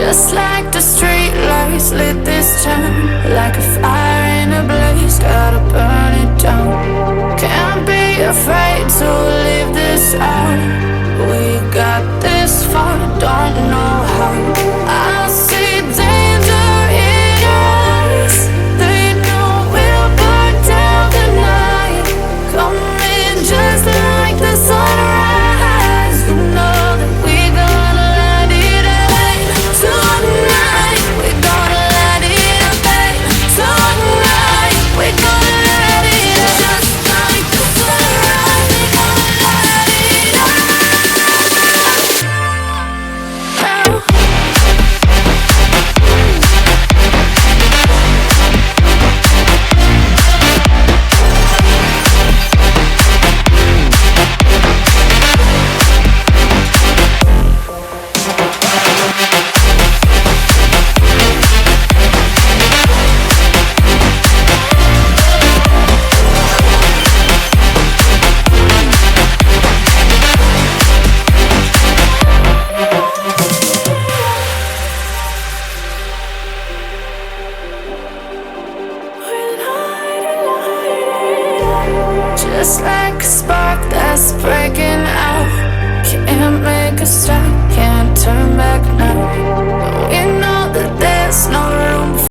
Just like the street lights lit this town, like a fire in a blaze, gotta burn it down. Can't be afraid to leave this out. We got this far, don't know how. I see danger in your eyes. They know we'll burn down the night. Coming just like the sunrise. You know that we gonna let it rain. Tonight we gonna let it rain. Tonight we gonna let it rain. Just like the sunrise, we gonna let it rain. Just like a spark that's breaking out. Can't make a stop, can't turn back now. We know that there's no